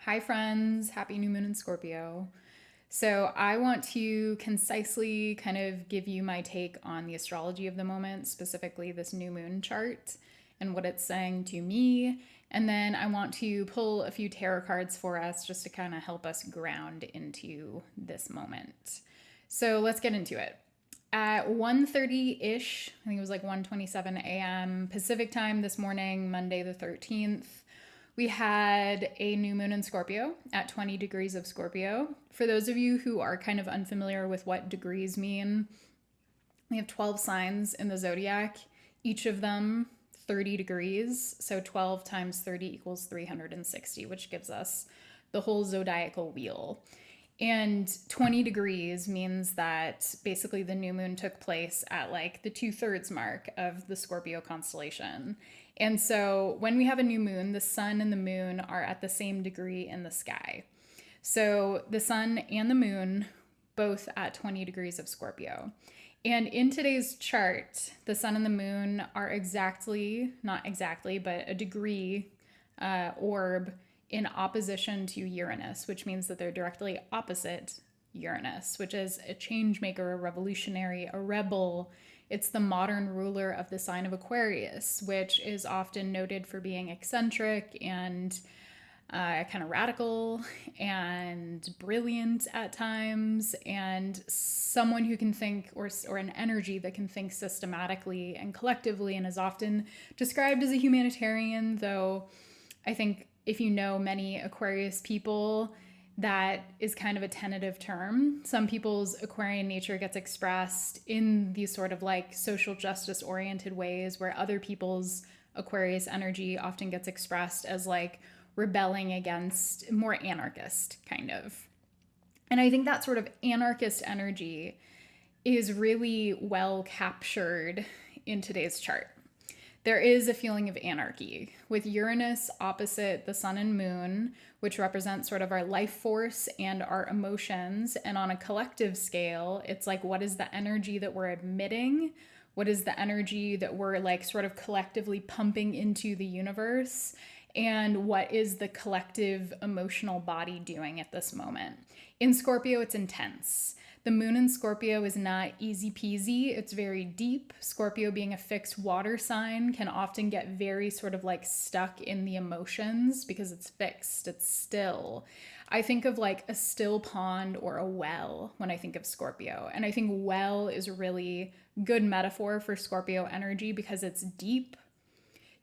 Hi, friends. Happy new moon in Scorpio. So, I want to concisely kind of give you my take on the astrology of the moment, specifically this new moon chart and what it's saying to me. And then I want to pull a few tarot cards for us just to kind of help us ground into this moment. So, let's get into it. At 1:30-ish, I think it was like 1:27 a.m. Pacific time this morning, Monday the 13th, we had a new moon in Scorpio at 20 degrees of Scorpio. For those of you who are kind of unfamiliar with what degrees mean, we have 12 signs in the zodiac, each of them 30 degrees. So 12 times 30 equals 360, which gives us the whole zodiacal wheel. And 20 degrees means that basically the new moon took place at like the 2/3 mark of the Scorpio constellation. And so when we have a new moon, the sun and the moon are at the same degree in the sky. So the sun and the moon both at 20 degrees of Scorpio. And in today's chart, the sun and the moon are exactly, not exactly, but a degree orb in opposition to Uranus, which means that they're directly opposite Uranus, which is a change maker, a revolutionary, a rebel. It's the modern ruler of the sign of Aquarius, which is often noted for being eccentric and kind of radical and brilliant at times, and someone who can think, or an energy that can think systematically and collectively, and is often described as a humanitarian, though I think if you know many Aquarius people, that is kind of a tentative term. Some people's Aquarian nature gets expressed in these sort of like social justice oriented ways, where other people's Aquarius energy often gets expressed as like rebelling against, more anarchist kind of. And I think that sort of anarchist energy is really well captured in today's chart. There is a feeling of anarchy with Uranus opposite the sun and moon, which represents sort of our life force and our emotions. And on a collective scale, it's like, what is the energy that we're emitting? What is the energy that we're like sort of collectively pumping into the universe? And what is the collective emotional body doing at this moment? In Scorpio, it's intense. The moon in Scorpio is not easy peasy. It's very deep. Scorpio, being a fixed water sign, can often get very sort of like stuck in the emotions because it's fixed, it's still. I think of like a still pond or a well when I think of Scorpio. And I think well is a really good metaphor for Scorpio energy because it's deep.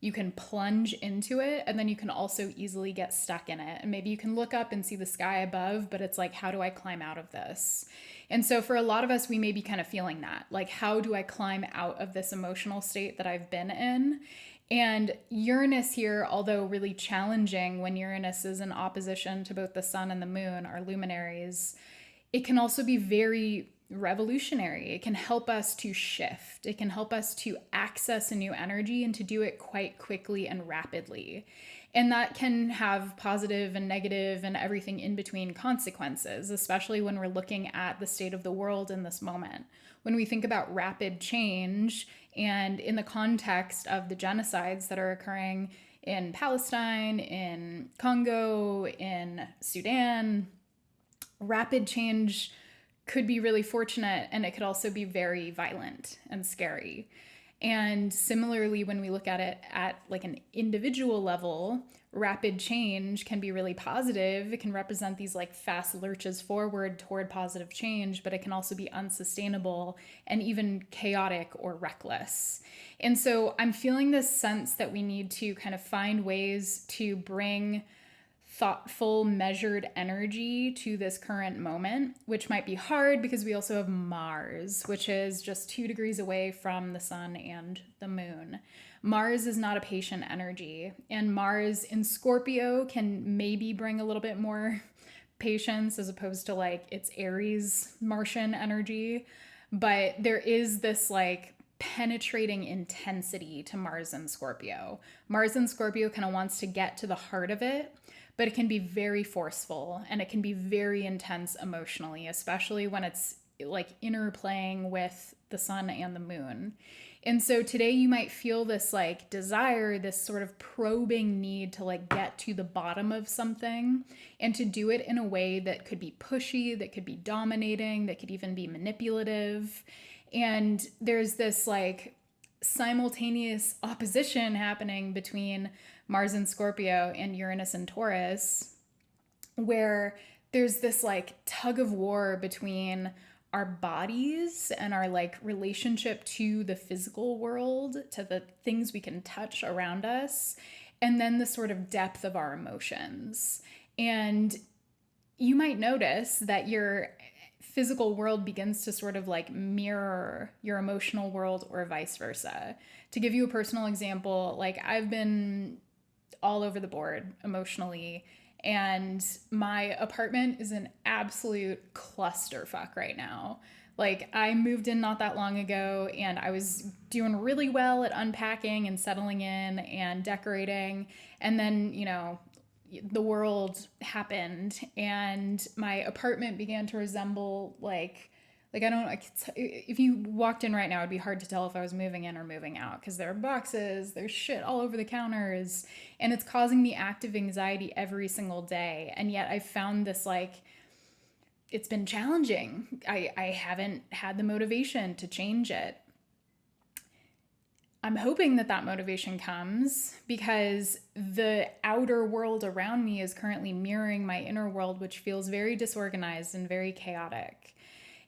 You can plunge into it, and then you can also easily get stuck in it. And maybe you can look up and see the sky above, but it's like, how do I climb out of this? And so for a lot of us, we may be kind of feeling that. Like, how do I climb out of this emotional state that I've been in? And Uranus here, although really challenging when Uranus is in opposition to both the sun and the moon, our luminaries, it can also be very revolutionary. It can help us to shift. It can help us to access a new energy and to do it quite quickly and rapidly. And that can have positive and negative and everything in between consequences, especially when we're looking at the state of the world in this moment. When we think about rapid change and in the context of the genocides that are occurring in Palestine, in Congo, in Sudan, rapid change could be really fortunate, and it could also be very violent and scary. And similarly, when we look at it at like an individual level, rapid change can be really positive. It can represent these like fast lurches forward toward positive change, but it can also be unsustainable and even chaotic or reckless. And so I'm feeling this sense that we need to kind of find ways to bring thoughtful, measured energy to this current moment, which might be hard because we also have Mars, which is just 2 degrees away from the sun and the moon. Mars is not a patient energy, and Mars in Scorpio can maybe bring a little bit more patience as opposed to like its Aries Martian energy. But there is this like penetrating intensity to Mars and Scorpio. Mars and Scorpio kind of wants to get to the heart of it, but it can be very forceful and it can be very intense emotionally, especially when it's like interplaying with the sun and the moon. And so today you might feel this like desire, this sort of probing need to like get to the bottom of something, and to do it in a way that could be pushy, that could be dominating, that could even be manipulative. And there's this like simultaneous opposition happening between Mars and Scorpio and Uranus and Taurus, where there's this like tug of war between our bodies and our like relationship to the physical world, to the things we can touch around us, and then the sort of depth of our emotions. And you might notice that your physical world begins to sort of like mirror your emotional world, or vice versa. To give you a personal example, like I've been all over the board emotionally, and my apartment is an absolute clusterfuck right now. Like I moved in not that long ago, and I was doing really well at unpacking and settling in and decorating. And then, you know, the world happened, and my apartment began to resemble like I don't, if you walked in right now, it'd be hard to tell if I was moving in or moving out, because there are boxes, there's shit all over the counters, and it's causing me active anxiety every single day. And yet I found this like, it's been challenging. I haven't had the motivation to change it. I'm hoping that that motivation comes because the outer world around me is currently mirroring my inner world, which feels very disorganized and very chaotic.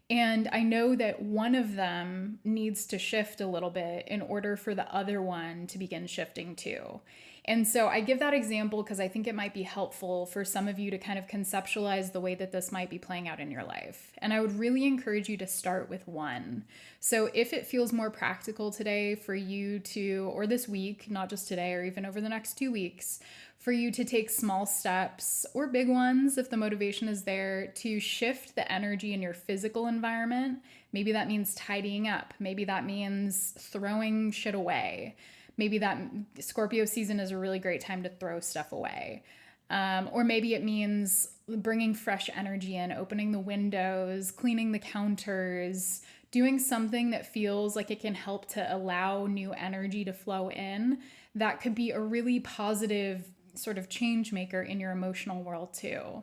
And I know that one of them needs to shift a little bit in order for the other one to begin shifting too. And so I give that example because I think it might be helpful for some of you to kind of conceptualize the way that this might be playing out in your life. And I would really encourage you to start with one. So if it feels more practical today for you to, or this week, not just today or even over the next 2 weeks, for you to take small steps, or big ones if the motivation is there, to shift the energy in your physical environment. Maybe that means tidying up. Maybe that means throwing shit away. Maybe that Scorpio season is a really great time to throw stuff away. Or maybe it means bringing fresh energy in, opening the windows, cleaning the counters, doing something that feels like it can help to allow new energy to flow in. That could be a really positive sort of change maker in your emotional world too.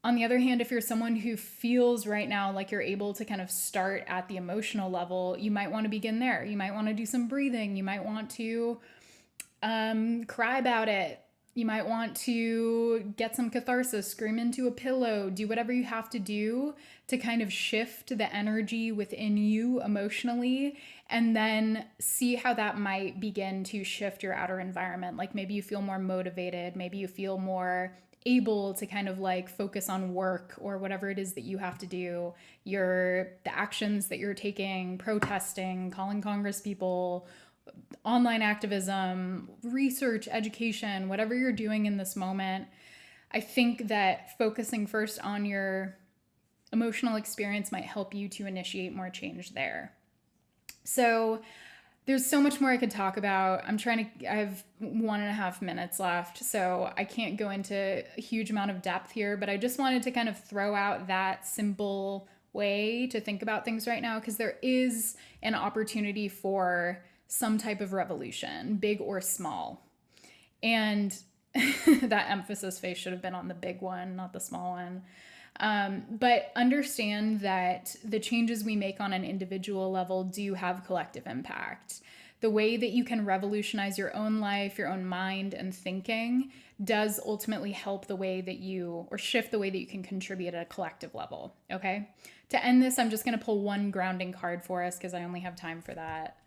On the other hand, if you're someone who feels right now like you're able to kind of start at the emotional level, you might want to begin there. You might want to do some breathing. You might want to cry about it. You might want to get some catharsis, scream into a pillow, do whatever you have to do to kind of shift the energy within you emotionally, and then see how that might begin to shift your outer environment. Like maybe you feel more motivated, maybe you feel more able to kind of like focus on work or whatever it is that you have to do, the actions that you're taking, protesting, calling Congress people, online activism, research, education, whatever you're doing in this moment. I think that focusing first on your emotional experience might help you to initiate more change there. So there's so much more I could talk about. I have 1.5 minutes left, so I can't go into a huge amount of depth here, but I just wanted to kind of throw out that simple way to think about things right now, because there is an opportunity for some type of revolution, big or small. And that emphasis face should have been on the big one, not the small one. But understand that the changes we make on an individual level do have collective impact. The way that you can revolutionize your own life, your own mind and thinking does ultimately help the way that or shift the way that you can contribute at a collective level. Okay. To end this, I'm just going to pull one grounding card for us because I only have time for that.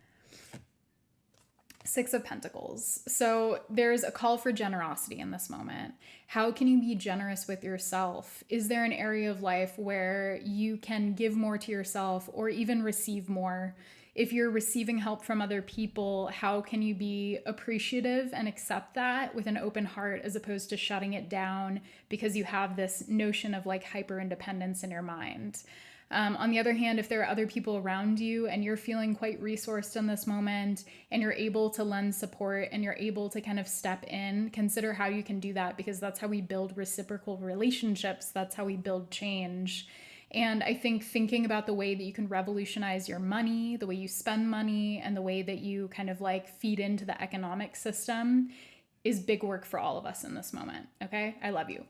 6 of Pentacles. So there's a call for generosity in this moment. How can you be generous with yourself? Is there an area of life where you can give more to yourself or even receive more? If you're receiving help from other people, how can you be appreciative and accept that with an open heart, as opposed to shutting it down because you have this notion of like hyper independence in your mind? On the other hand, if there are other people around you and you're feeling quite resourced in this moment and you're able to lend support and you're able to kind of step in, consider how you can do that, because that's how we build reciprocal relationships. That's how we build change. And I think thinking about the way that you can revolutionize your money, the way you spend money, and the way that you kind of like feed into the economic system is big work for all of us in this moment. Okay? I love you.